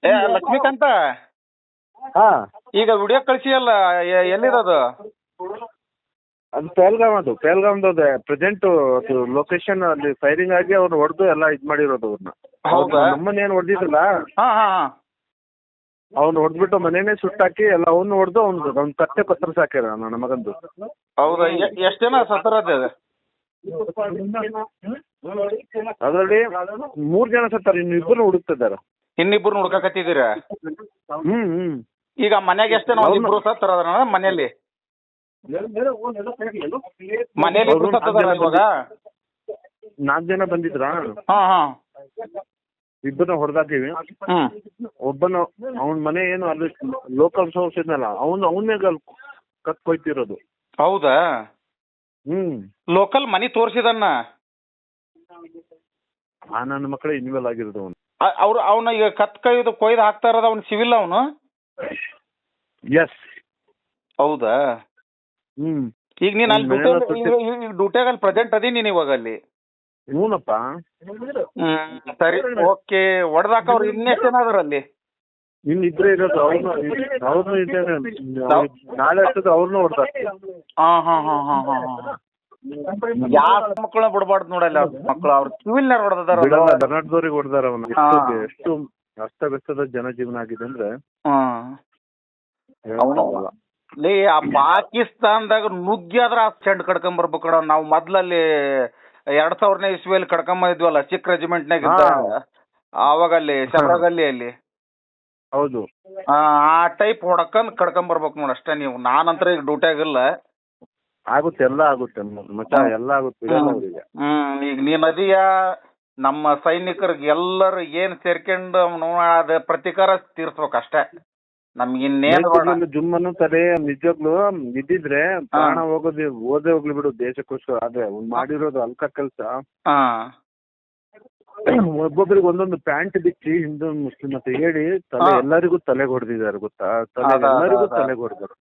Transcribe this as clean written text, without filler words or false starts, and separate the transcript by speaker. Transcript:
Speaker 1: ಏ ಲಕ್ಷ್ಮೀಕಾಂತ,
Speaker 2: ಹಾ
Speaker 1: ಈಗ ವಿಡಿಯೋ ಕಳಿಸಿಯಲ್ಲ, ಎಲ್ಲಿರೋದು?
Speaker 2: ಅದು ಪಹಲ್ಗಾಮ್ದು ಅದೇ ಪ್ರೆಸೆಂಟ್ ಅದು ಲೊಕೇಶನ್ ಅಲ್ಲಿ ಫೈರಿಂಗ್ ಆಗಿ ಅವ್ರು ಹೊಡೆದು ಎಲ್ಲ ಇದು ಮಾಡಿರೋದು ಅವ್ರನ್ನ.
Speaker 1: ಹೌದಾ?
Speaker 2: ನಮ್ಮನ್ನ ಏನು ಹೊಡೆದಿದ್ರಲ್ಲ
Speaker 1: ಹಾಂ ಹಾಂ ಹಾಂ.
Speaker 2: ಅವ್ನು ಹೊಡೆದ್ಬಿಟ್ಟು ಮನೇನೆ ಸುಟ್ಟಾಕಿ ಎಲ್ಲ ಅವ್ನು ಹೊಡೆದು ಅವ್ನು ಕತ್ತೆ ಪತ್ರ ಸಾಕ್ಯಾರ ನನ್ನ ಮಗಂದು.
Speaker 1: ಹೌದಾ? ಎಷ್ಟು ಜನ ಸತ್ತರತ್ತೆ?
Speaker 2: ಅದರಲ್ಲಿ 3 ಜನ ಸತ್ತಾರೆ, ಇನ್ನು ಇಬ್ಬರು ಹುಡುಕ್ತಿದ್ದಾರೆ.
Speaker 1: ಇನ್ನಿಬ್ರು ಹುಡ್ಕಕತ್ತಿದ್ದೀರ?
Speaker 2: ಹ್ಮ್
Speaker 1: ಈಗ ಮನ್ಯಾಗ ಎಷ್ಟು ಜನ? ಇಬ್ರು ಸತ್ತರದ ಮನೆಯಲ್ಲಿ? ಮನೆಯಲ್ಲಿ ಇಬ್ರು ಸತ್ತದಾರ ಇವಾಗ?
Speaker 2: 4 ಜನ ಬಂದಿದ್ರಾ?
Speaker 1: ಹಾಂ ಹಾಂ.
Speaker 2: ಇಬ್ಬರನ್ನ ಹೊಡೆದಾಕಿವಿ. ಒಬ್ಬನ ಅವನ ಮನೆ ಏನು ಅಲ್ಲಿ ಲೋಕಲ್ ಸೋರ್ಸ್ ಇದ್ನಲ್ಲ ಅವನ್ನೇ ಕತ್ ಕೊಯ್ತಿರೋದು.
Speaker 1: ಹೌದಾ? ಲೋಕಲ್ ಮನಿ ತೋರಿಸಿದನ್ನ
Speaker 2: ನನ್ನ ಮಕ್ಕಳೇ ಇನ್ವೆಲ್ ಆಗಿರೋದು ಅವನು.
Speaker 1: ಅವನ ಈಗ ಕತ್ ಕೊಯ್ದು ಹಾಕ್ತಾ ಇರೋದು ಅವ್ನು ಸಿವಿಲ್ ಅವನು?
Speaker 2: ಎಸ್.
Speaker 1: ಹೌದಾ? ಈಗ ನೀನು ಅಲ್ಲಿ ಡ್ಯೂಟಿಯಾಗ ಅಲ್ಲಿ ಪ್ರೆಸೆಂಟ್ ಅದೀನಿ ನೀನು ಇವಾಗ ಅಲ್ಲಿ?
Speaker 2: ಹ್ಞೂನಪ್ಪ.
Speaker 1: ಸರಿ, ಓಕೆ. ಹೊಡೆದಾಕ ಅವ್ರು ಇನ್ನೆಷ್ಟು ಜನ ಅದಾರ ಅಲ್ಲಿ?
Speaker 2: ಇನ್ನಿಬ್ಬರೇ ಇರೋದು. ಅವ್ರನ್ನೂ ಇದ್ದೇನೆ, ನಾಳೆ ಅಷ್ಟೊತ್ತು ಅವ್ರನ್ನೂ ಹೊಡೆದಾಕ್ತೀವಿ.
Speaker 1: ಹಾಂ ಹಾಂ ಹಾಂ ಹಾಂ ಹಾಂ ಹಾಂ. ಯಾವ ಮಕ್ಕಳನ್ನ ಬಿಡಬಾರ್ದು ನೋಡಲ್ಲ, ಮಕ್ಕಳು ಅವ್ರ ಸಿವಿಲ್ನಾರ ಹೊಡೆದಾರ.
Speaker 2: ಕರ್ನಾಟಕದವ್ರಿಗೆ ಹೊಡೆದಾರ ಅವನು. ಎಷ್ಟು ಅಸ್ತವ್ಯಸ್ತದ ಜನಜೀವನ ಆಗಿದೆ ಅಂದ್ರೆ
Speaker 1: ಲೇ, ಆ ಪಾಕಿಸ್ತಾನದಾಗ ನುಗ್ಗ್ಯಾದ್ರ ಆ ಚೆಂಡ್ ಕಡ್ಕೊಂಬರ್ಬೇಕು ಕಣ. ನಾವು ಮೊದ್ಲಲ್ಲಿ 2000ನೇ ಇಸ್ವಿಯಲ್ಲಿ ಕಡ್ಕೊಂಬಂದಿದ್ವಲ್ಲ ಸಿಖ್ ರೆಜಿಮೆಂಟ್ನಾಗ ಆವಾಗ ಅಲ್ಲಿ ಶಬರಗಲ್ಲಿಯಲ್ಲಿ.
Speaker 2: ಹೌದು.
Speaker 1: ಆ ಟೈಪ್ ಹೊಡ್ಕೊಂಡ್ ಕಡ್ಕೊಂಬರ್ಬೇಕು ನೋಡಿ ಅಷ್ಟೇ ನೀವು. ನಾನಂತರ ಈಗ ಡ್ಯೂಟಿಯಾಗಿಲ್ಲ.
Speaker 2: ಆಗುತ್ತೆ, ಎಲ್ಲ ಆಗುತ್ತೆ ಮಚ್ಚ, ಎಲ್ಲ ಆಗುತ್ತೆ.
Speaker 1: ಈಗ ನೀನ್ ಅದೀಯ, ನಮ್ಮ ಸೈನಿಕರಿಗೆ ಎಲ್ಲರೂ ಏನ್ ಸೇರ್ಕೊಂಡು ಅದ ಪ್ರತೀಕಾರ ತೀರ್ಸ್ಬೇಕು ಅಷ್ಟೇ. ನಮ್ಗೆ ಇನ್ನೇನು
Speaker 2: ಜುಮ್ಮನ್ನು ತಲೆ ನಿಜವಾಗ್ಲು ಇದ್ದಿದ್ರೆ ಪ್ರಾಣ ಹೋಗೋದೇ ಹೋಗ್ಲಿ ಬಿಡು ದೇಶಕ್ಕೋಸ್ಕರ. ಆದ್ರೆ ಮಾಡಿರೋದು ಅಲ್ಕ ಕೆಲ್ಸ. ಒಬ್ಬೊಬ್ಬರಿಗೆ ಒಂದೊಂದು ಪ್ಯಾಂಟ್ ಬಿಚ್ಚಿ ಹಿಂದೂ ಮುಸ್ಲಿಂ ಅಂತ ಹೇಳಿ ಎಲ್ಲರಿಗೂ ತಲೆಗೆ ಹೊಡೆದಿದ್ದಾರೆ ಗೊತ್ತಾ? ಎಲ್ಲರಿಗೂ ತಲೆಗೆ ಹೊಡೆದರು.